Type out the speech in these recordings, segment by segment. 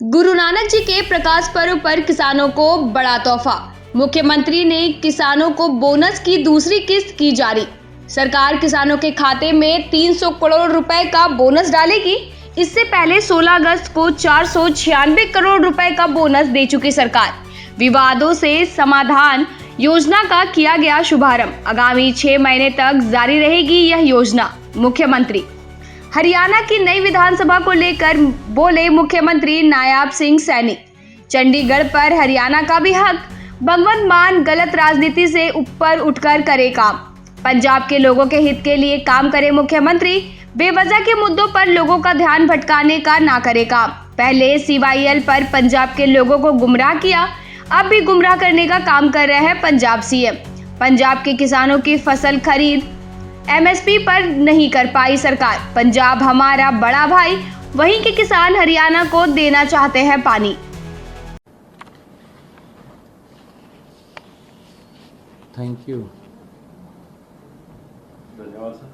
गुरु नानक जी के प्रकाश पर्व पर किसानों को बड़ा तोहफा। मुख्यमंत्री ने किसानों को बोनस की दूसरी किस्त की जारी। सरकार किसानों के खाते में 300 करोड़ रुपए का बोनस डालेगी। इससे पहले 16 अगस्त को 496 करोड़ रुपए का बोनस दे चुकी सरकार। विवादों से समाधान योजना का किया गया शुभारंभ। आगामी 6 महीने तक जारी रहेगी यह योजना। मुख्यमंत्री हरियाणा की नई विधानसभा को लेकर बोले मुख्यमंत्री नायाब सिंह सैनी। चंडीगढ़ पर हरियाणा का भी हक। भगवंत मान गलत राजनीति से ऊपर उठकर करे काम। पंजाब के लोगों के हित के लिए काम करे मुख्यमंत्री। बेवजह के मुद्दों पर लोगों का ध्यान भटकाने का ना करे काम। पहले CYL पर पंजाब के लोगों को गुमराह किया, अब भी गुमराह करने का काम कर रहे हैं पंजाब CM। पंजाब के किसानों की फसल खरीद MSP पर नहीं कर पाई सरकार। पंजाब हमारा बड़ा भाई, वहीं के किसान हरियाणा को देना चाहते हैं पानी। Thank you. धन्यवाद सर।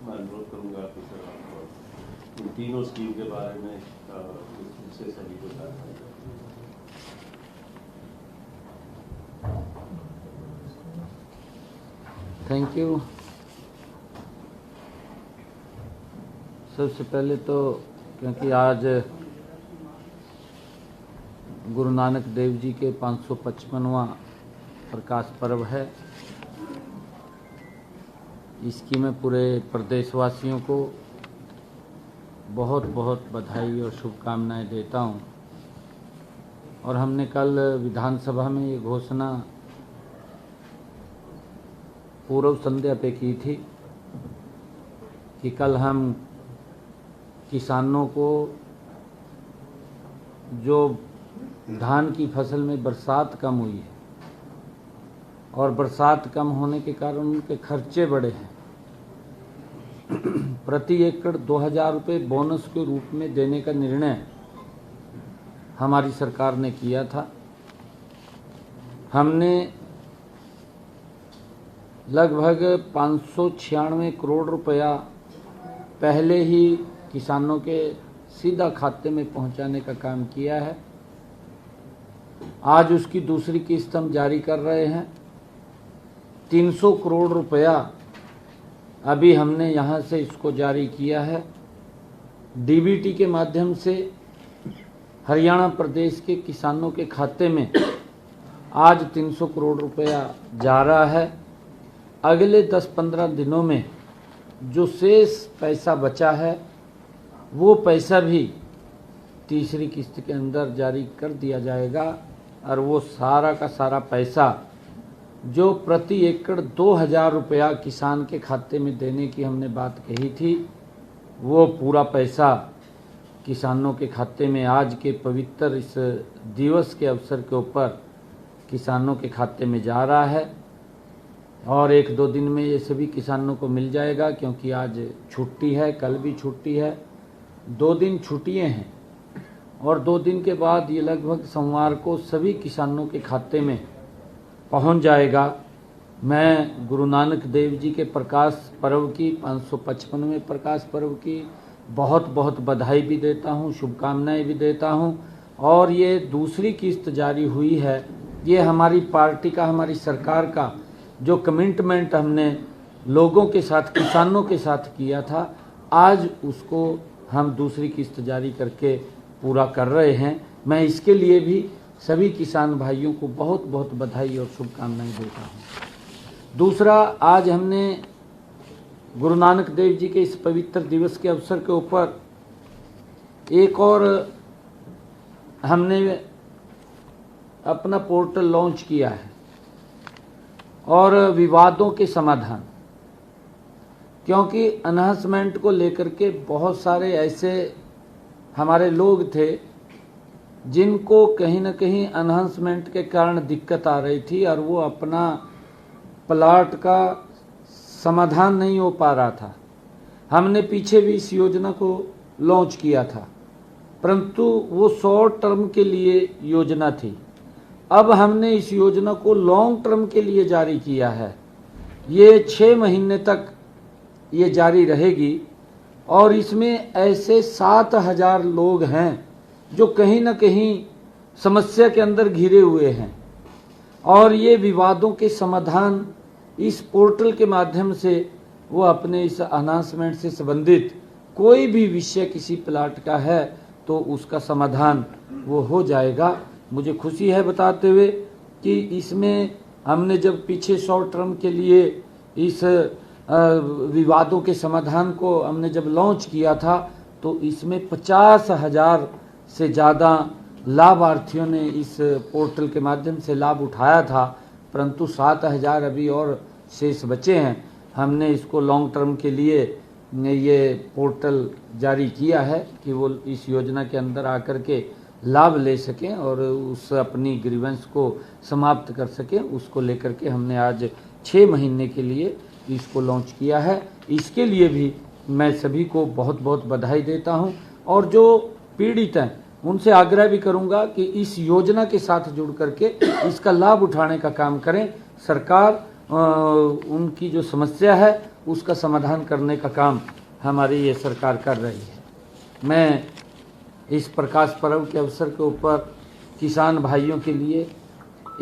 मैं अनुरोध करूंगा कि सर आप इन तीनों स्कीम के बारे में इनसे सभी को जानकारी दें। Thank you. सबसे पहले तो क्योंकि आज गुरु नानक देव जी के 555वां प्रकाश पर्व है, इसकी मैं पूरे प्रदेशवासियों को बहुत बहुत बधाई और शुभकामनाएं देता हूं। और हमने कल विधानसभा में ये घोषणा पूर्व संध्या पे की थी कि कल हम किसानों को जो धान की फसल में बरसात कम हुई है और बरसात कम होने के कारण उनके खर्चे बढ़े हैं, प्रति एकड़ 2000 रुपये बोनस के रूप में देने का निर्णय हमारी सरकार ने किया था। हमने लगभग 596 करोड़ रुपया पहले ही किसानों के सीधा खाते में पहुंचाने का काम किया है। आज उसकी दूसरी किस्त हम जारी कर रहे हैं। 300 करोड़ रुपया अभी हमने यहाँ से इसको जारी किया है। DBT के माध्यम से हरियाणा प्रदेश के किसानों के खाते में आज 300 करोड़ रुपया जा रहा है। अगले 10-15 दिनों में जो शेष पैसा बचा है वो पैसा भी तीसरी किस्त के अंदर जारी कर दिया जाएगा और वो सारा का सारा पैसा जो प्रति एकड़ 2000 रुपया किसान के खाते में देने की हमने बात कही थी, वो पूरा पैसा किसानों के खाते में आज के पवित्र इस दिवस के अवसर के ऊपर किसानों के खाते में जा रहा है। और 1-2 दिन में ये सभी किसानों को मिल जाएगा, क्योंकि आज छुट्टी है, कल भी छुट्टी है, 2 दिन छुट्टियाँ हैं और 2 दिन के बाद ये लगभग सोमवार को सभी किसानों के खाते में पहुंच जाएगा। मैं गुरु नानक देव जी के प्रकाश पर्व की 555वें प्रकाश पर्व की बहुत बहुत बधाई भी देता हूं, शुभकामनाएं भी देता हूं। और ये दूसरी किस्त जारी हुई है, ये हमारी पार्टी का, हमारी सरकार का जो कमिटमेंट हमने लोगों के साथ, किसानों के साथ किया था, आज उसको हम दूसरी किस्त जारी करके पूरा कर रहे हैं। मैं इसके लिए भी सभी किसान भाइयों को बहुत बहुत बधाई और शुभकामनाएं देता हूं। दूसरा, आज हमने गुरु नानक देव जी के इस पवित्र दिवस के अवसर के ऊपर एक और हमने अपना पोर्टल लॉन्च किया है और विवादों के समाधान, क्योंकि अनाउंसमेंट को लेकर के बहुत सारे ऐसे हमारे लोग थे जिनको कहीं ना कहीं अनाउंसमेंट के कारण दिक्कत आ रही थी और वो अपना प्लाट का समाधान नहीं हो पा रहा था। हमने पीछे भी इस योजना को लॉन्च किया था, परंतु वो शॉर्ट टर्म के लिए योजना थी। अब हमने इस योजना को लॉन्ग टर्म के लिए जारी किया है। ये 6 महीने तक ये जारी रहेगी और इसमें ऐसे 7000 लोग हैं जो कहीं ना कहीं समस्या के अंदर घिरे हुए हैं, और ये विवादों के समाधान इस पोर्टल के माध्यम से वो अपने इस अनाउंसमेंट से संबंधित कोई भी विषय किसी प्लाट का है तो उसका समाधान वो हो जाएगा। मुझे खुशी है बताते हुए कि इसमें हमने जब पीछे शॉर्ट टर्म के लिए इस विवादों के समाधान को हमने जब लॉन्च किया था तो इसमें 50,000 से ज़्यादा लाभार्थियों ने इस पोर्टल के माध्यम से लाभ उठाया था, परंतु 7,000 अभी और शेष बचे हैं। हमने इसको लॉन्ग टर्म के लिए ये पोर्टल जारी किया है कि वो इस योजना के अंदर आकर के लाभ ले सकें और उस अपनी ग्रीवेंस को समाप्त कर सकें। उसको लेकर के हमने आज 6 महीने के लिए इसको लॉन्च किया है। इसके लिए भी मैं सभी को बहुत बहुत बधाई देता हूं, और जो पीड़ित हैं उनसे आग्रह भी करूंगा कि इस योजना के साथ जुड़ करके इसका लाभ उठाने का काम करें। सरकार उनकी जो समस्या है उसका समाधान करने का काम हमारी ये सरकार कर रही है। मैं इस प्रकाश पर्व के अवसर के ऊपर किसान भाइयों के लिए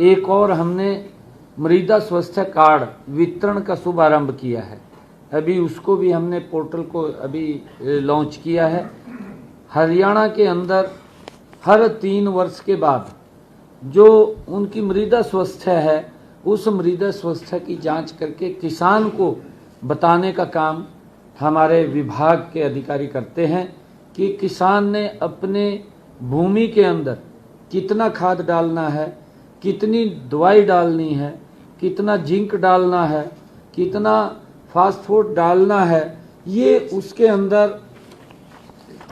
एक और हमने मृदा स्वास्थ्य कार्ड वितरण का शुभारंभ किया है। अभी उसको भी हमने पोर्टल को अभी लॉन्च किया है। हरियाणा के अंदर हर 3 वर्ष के बाद जो उनकी मृदा स्वास्थ्य है उस मृदा स्वास्थ्य की जांच करके किसान को बताने का काम हमारे विभाग के अधिकारी करते हैं कि किसान ने अपने भूमि के अंदर कितना खाद डालना है, कितनी दवाई डालनी है, कितना जिंक डालना है, कितना फास्फोट डालना है, ये उसके अंदर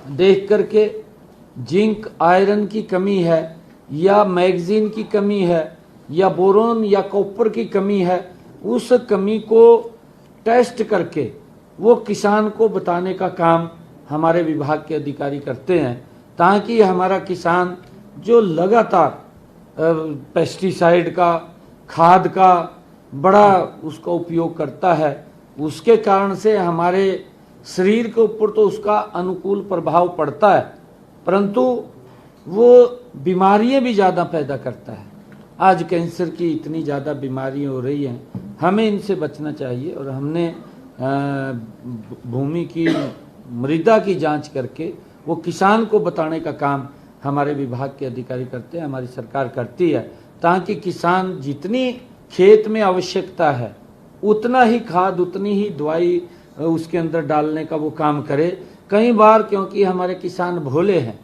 देख करके जिंक आयरन की कमी है या मैग्नीशियम की कमी है या बोरोन या कॉपर की कमी है, उस कमी को टेस्ट करके वो किसान को बताने का काम हमारे विभाग के अधिकारी करते हैं, ताकि हमारा किसान जो लगातार पेस्टिसाइड का, खाद का बड़ा उसका उपयोग करता है, उसके कारण से हमारे शरीर के ऊपर तो उसका अनुकूल प्रभाव पड़ता है, परंतु वो बीमारियां भी ज़्यादा पैदा करता है। आज कैंसर की इतनी ज़्यादा बीमारियां हो रही हैं, हमें इनसे बचना चाहिए। और हमने भूमि की मृदा की जांच करके वो किसान को बताने का काम हमारे विभाग के अधिकारी करते हैं, हमारी सरकार करती है, ताकि किसान जितनी खेत में आवश्यकता है उतना ही खाद, उतनी ही दवाई उसके अंदर डालने का वो काम करे। कई बार क्योंकि हमारे किसान भोले हैं,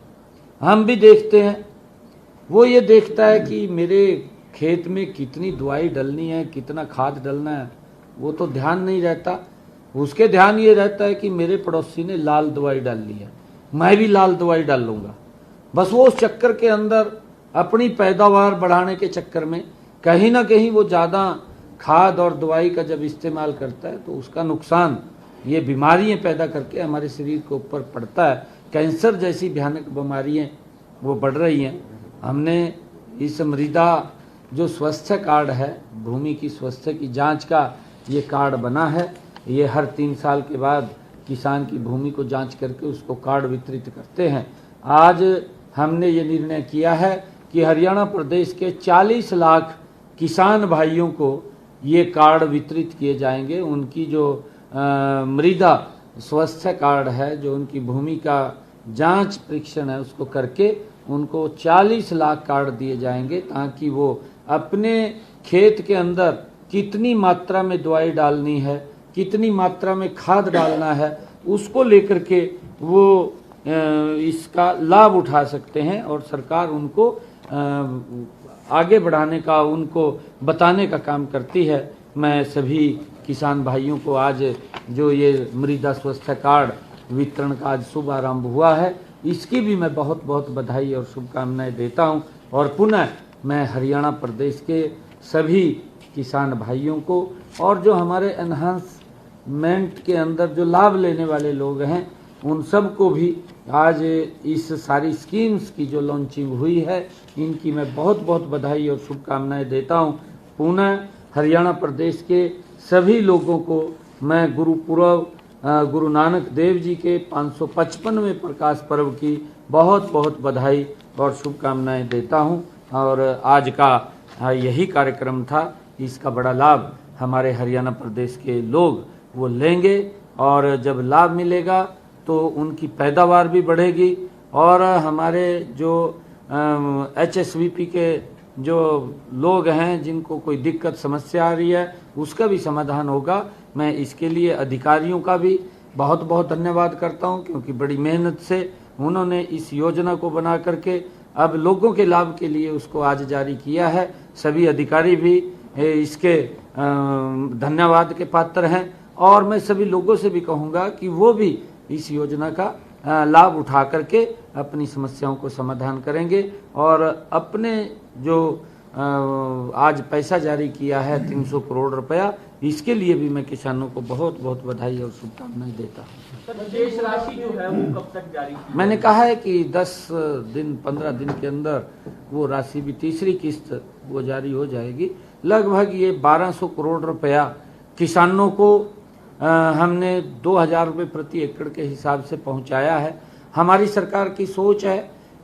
हम भी देखते हैं, वो ये देखता है कि मेरे खेत में कितनी दवाई डलनी है, कितना खाद डलना है, वो तो ध्यान नहीं रहता। उसके ध्यान ये रहता है कि मेरे पड़ोसी ने लाल दवाई डाल ली है, मैं भी लाल दवाई डाल लूँगा। बस वो उस चक्कर के अंदर अपनी पैदावार बढ़ाने के चक्कर में कहीं ना कहीं वो ज़्यादा खाद और दवाई का जब इस्तेमाल करता है तो उसका नुकसान ये बीमारियां पैदा करके हमारे शरीर के ऊपर पड़ता है। कैंसर जैसी भयानक बीमारियां वो बढ़ रही हैं। हमने इस मृदा जो स्वास्थ्य कार्ड है, भूमि की स्वास्थ्य की जांच का ये कार्ड बना है, ये हर 3 साल के बाद किसान की भूमि को जांच करके उसको कार्ड वितरित करते हैं। आज हमने ये निर्णय किया है कि हरियाणा प्रदेश के 40 लाख किसान भाइयों को ये कार्ड वितरित किए जाएंगे। उनकी जो मृदा स्वास्थ्य कार्ड है, जो उनकी भूमि का जांच परीक्षण है, उसको करके उनको 40 लाख कार्ड दिए जाएंगे, ताकि वो अपने खेत के अंदर कितनी मात्रा में दवाई डालनी है, कितनी मात्रा में खाद डालना है, उसको लेकर के वो इसका लाभ उठा सकते हैं और सरकार उनको आगे बढ़ाने का, उनको बताने का काम करती है। मैं सभी किसान भाइयों को आज जो ये मृदा स्वास्थ्य कार्ड वितरण का आज शुभारंभ हुआ है, इसकी भी मैं बहुत बहुत बधाई और शुभकामनाएं देता हूं। और पुनः मैं हरियाणा प्रदेश के सभी किसान भाइयों को और जो हमारे एनहांसमेंट के अंदर जो लाभ लेने वाले लोग हैं, उन सब को भी आज इस सारी स्कीम्स की जो लॉन्चिंग हुई है, इनकी मैं बहुत बहुत बधाई और शुभकामनाएं देता हूं। पुनः हरियाणा प्रदेश के सभी लोगों को मैं गुरुपुरब गुरु नानक देव जी के 555वें प्रकाश पर्व की बहुत बहुत बधाई और शुभकामनाएं देता हूं। और आज का यही कार्यक्रम था, इसका बड़ा लाभ हमारे हरियाणा प्रदेश के लोग वो लेंगे और जब लाभ मिलेगा तो उनकी पैदावार भी बढ़ेगी और हमारे जो HSVP के जो लोग हैं जिनको कोई दिक्कत समस्या आ रही है उसका भी समाधान होगा। मैं इसके लिए अधिकारियों का भी बहुत बहुत धन्यवाद करता हूं, क्योंकि बड़ी मेहनत से उन्होंने इस योजना को बना करके अब लोगों के लाभ के लिए उसको आज जारी किया है। सभी अधिकारी भी इसके धन्यवाद के पात्र हैं और मैं सभी लोगों से भी कहूँगा कि वो भी इस योजना का लाभ उठा करके अपनी समस्याओं को समाधान करेंगे और अपने जो आज पैसा जारी किया है 300 करोड़ रुपया, इसके लिए भी मैं किसानों को बहुत बहुत बधाई और शुभकामनाएं देता हूँ। सर, शेष राशि जो है वो कब तक जारी की? मैंने कहा है कि 10 दिन 15 दिन के अंदर वो राशि भी तीसरी किस्त वो जारी हो जाएगी। लगभग ये 1200 करोड़ रुपया किसानों को हमने 2000 रुपये प्रति एकड़ के हिसाब से पहुंचाया है। हमारी सरकार की सोच है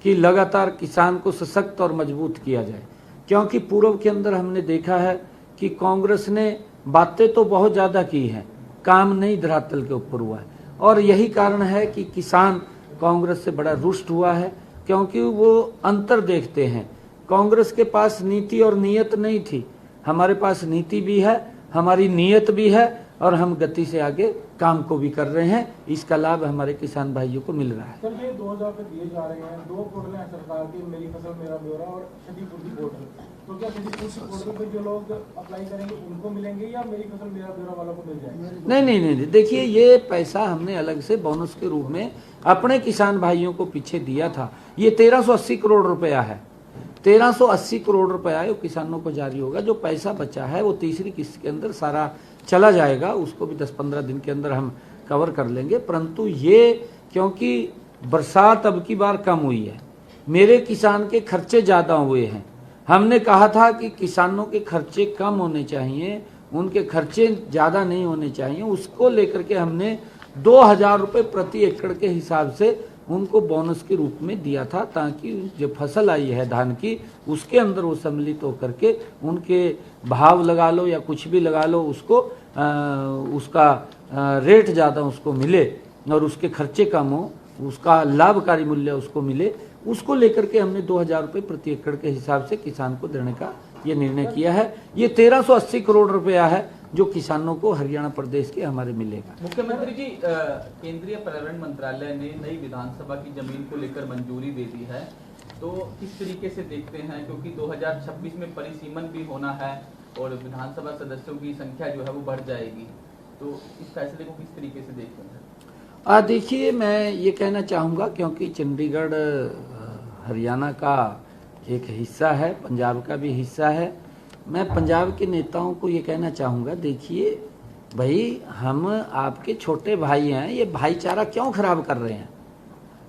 कि लगातार किसान को सशक्त और मजबूत किया जाए, क्योंकि पूर्व के अंदर हमने देखा है कि कांग्रेस ने बातें तो बहुत ज़्यादा की हैं, काम नहीं धरातल के ऊपर हुआ है और यही कारण है कि किसान कांग्रेस से बड़ा रुष्ट हुआ है, क्योंकि वो अंतर देखते हैं। कांग्रेस के पास नीति और नीयत नहीं थी, हमारे पास नीति भी है, हमारी नीयत भी है और हम गति से आगे काम को भी कर रहे हैं। इसका लाभ हमारे किसान भाइयों को मिल रहा है। सर, ये 2000 रुपये दिए जा रहे हैं, 2 पोर्टल हैं सरकार की, मेरी फसल मेरा ब्यौरा और क्षतिपूर्ति पोर्टल। तो क्या क्षतिपूर्ति पोर्टल पे जो लोग अप्लाई करेंगे उनको मिलेंगे या मेरी फसल मेरा ब्यौरा वालों को मिल जाएगा? नहीं, देखिए ये पैसा हमने अलग से बोनस के रूप में अपने किसान भाइयों को पीछे दिया था। ये 1380 करोड़ रुपया है, 1380 करोड़ रुपया है, किसानों को जारी होगा। जो पैसा बचा है वो तीसरी किस्त के अंदर सारा चला जाएगा, उसको भी 10-15 दिन के अंदर हम कवर कर लेंगे। परंतु ये क्योंकि बरसात अब की बार कम हुई है, मेरे किसान के खर्चे ज़्यादा हुए हैं, हमने कहा था कि किसानों के खर्चे कम होने चाहिए, उनके खर्चे ज़्यादा नहीं होने चाहिए। उसको लेकर के हमने 2000 रुपये प्रति एकड़ के हिसाब से उनको बोनस के रूप में दिया था, ताकि जो फसल आई है धान की उसके अंदर वो सम्मिलित होकर के उनके भाव लगा लो या कुछ भी लगा लो, उसको उसका रेट ज़्यादा उसको मिले और उसके खर्चे कम हो, उसका लाभकारी मूल्य उसको मिले। उसको लेकर के हमने 2000 रुपये प्रति एकड़ के हिसाब से किसान को देने का ये निर्णय किया है। ये 1380 करोड़ रुपया है जो किसानों को हरियाणा प्रदेश के हमारे मिलेगा। मुख्यमंत्री जी, केंद्रीय पर्यावरण मंत्रालय ने नई विधानसभा की जमीन को लेकर मंजूरी दे दी है, तो किस तरीके से देखते हैं, क्योंकि 2026 में परिसीमन भी होना है और विधानसभा सदस्यों की संख्या जो है वो बढ़ जाएगी, तो इस फैसले को किस तरीके से देखते हैं? देखिए, मैं ये कहना चाहूँगा, क्योंकि चंडीगढ़ हरियाणा का एक हिस्सा है, पंजाब का भी हिस्सा है, मैं पंजाब के नेताओं को ये कहना चाहूँगा, देखिए भाई, हम आपके छोटे भाई हैं, ये भाईचारा क्यों खराब कर रहे हैं?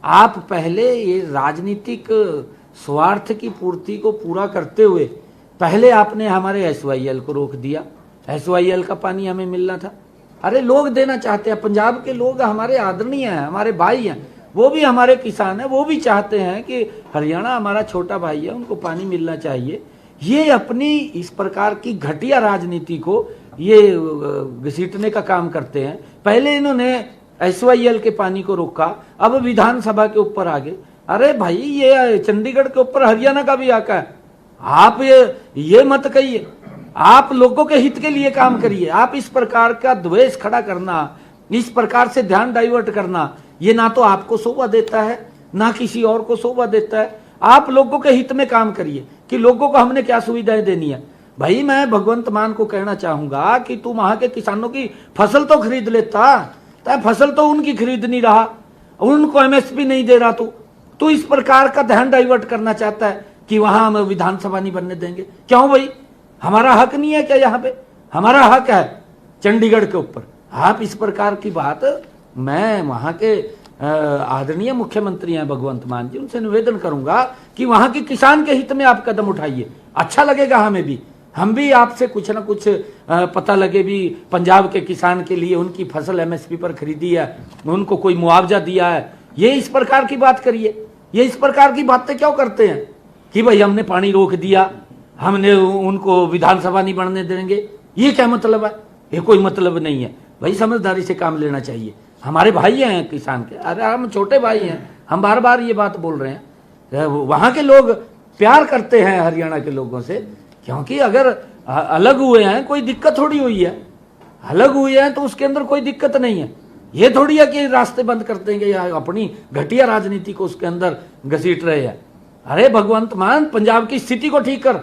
आप पहले ये राजनीतिक स्वार्थ की पूर्ति को पूरा करते हुए पहले आपने हमारे SYL को रोक दिया। SYL का पानी हमें मिलना था, अरे लोग देना चाहते हैं, पंजाब के लोग हमारे आदरणीय हैं, हमारे भाई हैं, वो भी हमारे किसान हैं, वो भी चाहते हैं कि हरियाणा हमारा छोटा भाई है, उनको पानी मिलना चाहिए। ये अपनी इस प्रकार की घटिया राजनीति को ये घसीटने का काम करते हैं। पहले इन्होंने SYL के पानी को रोका, अब विधानसभा के ऊपर आ गए। अरे भाई, ये चंडीगढ़ के ऊपर हरियाणा का भी आका है, आप ये मत कहिए, आप लोगों के हित के लिए काम करिए। आप इस प्रकार का द्वेष खड़ा करना, इस प्रकार से ध्यान डाइवर्ट करना, ये ना तो आपको शोभा देता है ना किसी और को शोभा देता है। आप लोगों के हित में काम करिए कि लोगों को हमने क्या सुविधाएं देनी है। भाई, मैं भगवंत मान को कहना चाहूंगा कि तू वहां के किसानों की फसल तो खरीद लेता, फसल तो उनकी खरीद नहीं रहा, उनको MSP नहीं दे रहा। तू इस प्रकार का ध्यान डाइवर्ट करना चाहता है कि वहां हम विधानसभा नहीं बनने देंगे। क्यों भाई, हमारा हक नहीं है क्या? यहाँ पे हमारा हक है चंडीगढ़ के ऊपर। आप इस प्रकार की बात, मैं वहां के आदरणीय मुख्यमंत्री हैं भगवंत मान जी, उनसे निवेदन करूंगा कि वहां के किसान के हित में आप कदम उठाइए, अच्छा लगेगा हमें भी। हम भी आपसे कुछ ना कुछ पता लगे भी पंजाब के किसान के लिए उनकी फसल MSP पर खरीदी है, उनको कोई मुआवजा दिया है, ये इस प्रकार की बात करिए। ये इस प्रकार की बातें क्यों करते हैं कि भाई हमने पानी रोक दिया, हमने उनको विधानसभा नहीं बनने देंगे? ये क्या मतलब है? ये कोई मतलब नहीं है भाई। समझदारी से काम लेना चाहिए। हमारे भाई हैं किसान के, अरे हम छोटे भाई हैं, हम बार बार ये बात बोल रहे हैं। वहां के लोग प्यार करते हैं हरियाणा के लोगों से, क्योंकि अगर अलग हुए हैं कोई दिक्कत थोड़ी हुई है, अलग हुए हैं तो उसके अंदर कोई दिक्कत नहीं है। ये थोड़ी है कि रास्ते बंद कर देंगे या अपनी घटिया राजनीति को उसके अंदर घसीट रहे हैं। अरे भगवंत मान, पंजाब की स्थिति को ठीक कर,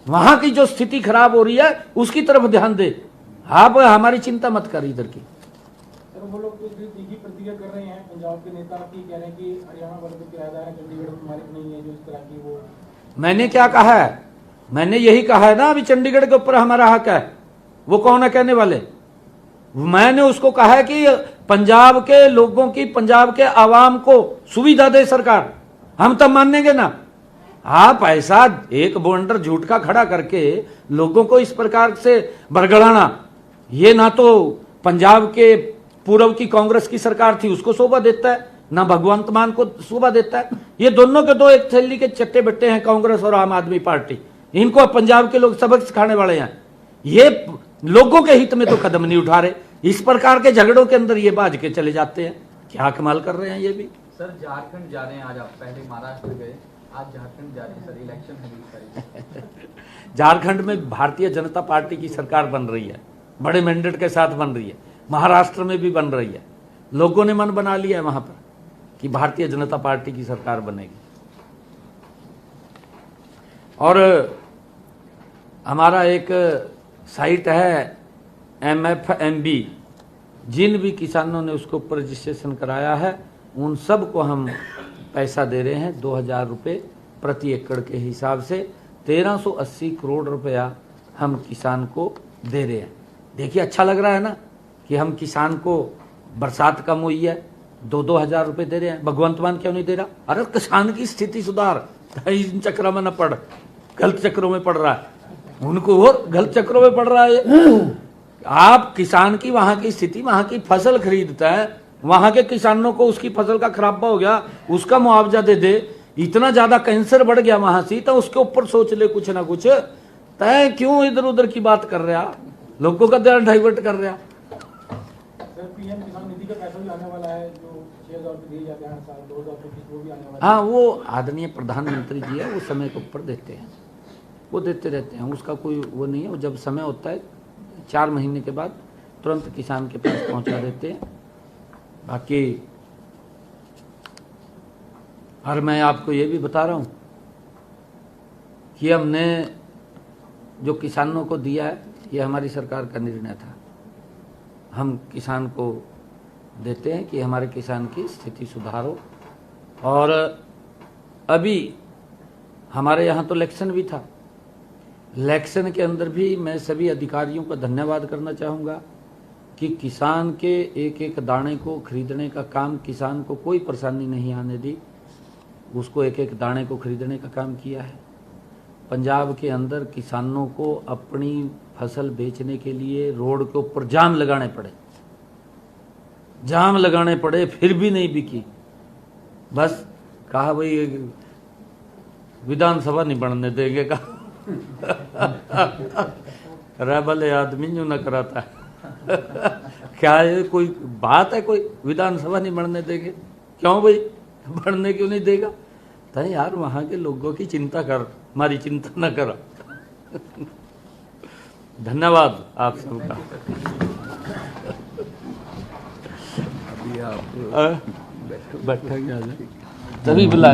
वहां की जो स्थिति खराब हो रही है उसकी तरफ ध्यान दे। आप हमारी चिंता मत कर इधर की। सर वो लोग तो तीखी प्रतिक्रिया कर रहे हैं पंजाब के नेता की, कह रहे हैं कि हरियाणा वाले तो किराएदार है, चंडीगढ़ में मालिक नहीं है, जो इस तरह की वो। मैंने क्या कहा है? मैंने यही कहा है ना, अभी चंडीगढ़ के ऊपर हमारा हक है। वो कौन है कहने वाले? मैंने उसको कहा है कि पंजाब के लोगों की, पंजाब के आवाम को सुविधा दे सरकार, हम तब मानेंगे ना। आप ऐसा एक बॉन्डर झूठ का खड़ा करके लोगों को इस प्रकार से बरगड़ाना, ये ना तो पंजाब के पूर्व की कांग्रेस की सरकार थी उसको शोभा देता है, ना भगवंत मान को शोभा देता है। ये दोनों के दो एक थैली के चट्टे बट्टे हैं, कांग्रेस और आम आदमी पार्टी। इनको पंजाब के लोग सबक सिखाने वाले हैं। ये लोगों के हित में तो कदम नहीं उठा रहे, इस प्रकार के झगड़ों के अंदर ये बाज के चले जाते हैं। क्या कमाल कर रहे हैं ये भी। सर झारखंड जा रहे हैं आज, आप पहले महाराष्ट्र गए, आज झारखंड जा रहे हैं सर, इलेक्शन है 20 तारीख। झारखंड में भारतीय जनता पार्टी की सरकार बन रही है, बड़े मैंडेट के साथ बन रही है। महाराष्ट्र में भी बन रही है। लोगों ने मन बना लिया है वहां पर कि भारतीय जनता पार्टी की सरकार बनेगी। और हमारा एक साइट है MFMB, जिन भी किसानों ने उसके ऊपर रजिस्ट्रेशन कराया है उन सब को हम पैसा दे रहे हैं 2000 रुपये प्रति एकड़ के हिसाब से। 1380 करोड़ रुपया हम किसान को दे रहे हैं। देखिए अच्छा लग रहा है ना कि हम किसान को, बरसात कम हुई है, 2-2 हजार रुपये दे रहे हैं। भगवंत मान क्यों नहीं दे रहा? अरे किसान की स्थिति सुधार, इन चक्रों में न पड़, गलत चक्रों में पड़ रहा है, उनको और गलत चक्रों में पड़ रहा है। आप किसान की वहां की स्थिति, वहां की फसल खरीदता है, वहां के किसानों को उसकी फसल का खराबा हो गया उसका मुआवजा दे दे। इतना ज्यादा कैंसर बढ़ गया वहां से, तो उसके ऊपर सोच ले कुछ ना कुछ। तय क्यों इधर उधर की बात कर रहा, लोगों का ध्यान डाइवर्ट कर रहा। सर पीएम किसान निधि का पैसा भी आने वाला है, जो 6000 रुपये दिए जाते हैं हर साल, 2000 रुपये वो भी आने वाला है। हाँ, वो आदरणीय प्रधानमंत्री जी है, वो समय के ऊपर देते हैं, वो देते रहते हैं, उसका कोई वो नहीं है। वो जब समय होता है 4 महीने के बाद तुरंत किसान के पास पहुंचा देते हैं। बाकी और मैं आपको ये भी बता रहा हूं कि हमने जो किसानों को दिया है ये हमारी सरकार का निर्णय था। हम किसान को देते हैं कि हमारे किसान की स्थिति सुधार हो। और अभी हमारे यहाँ तो इलेक्शन भी था, इलेक्शन के अंदर भी मैं सभी अधिकारियों का धन्यवाद करना चाहूँगा कि किसान के एक एक दाने को खरीदने का काम, किसान को कोई परेशानी नहीं आने दी, उसको एक एक दाने को खरीदने का काम किया है। पंजाब के अंदर किसानों को अपनी फसल बेचने के लिए रोड के ऊपर जाम लगाने पड़े, फिर भी नहीं बिकी। बस कहा भाई विधानसभा नहीं बनने देंगे का रेबल आदमी जो न कराता है क्या ये कोई बात है? कोई विधानसभा नहीं बनने देंगे? क्यों भाई, बढ़ने क्यों नहीं देगा? तो यार वहां के लोगों की चिंता कर, हमारी चिंता न करो। धन्यवाद आप सबका। अभी आप बैठा तभी बुला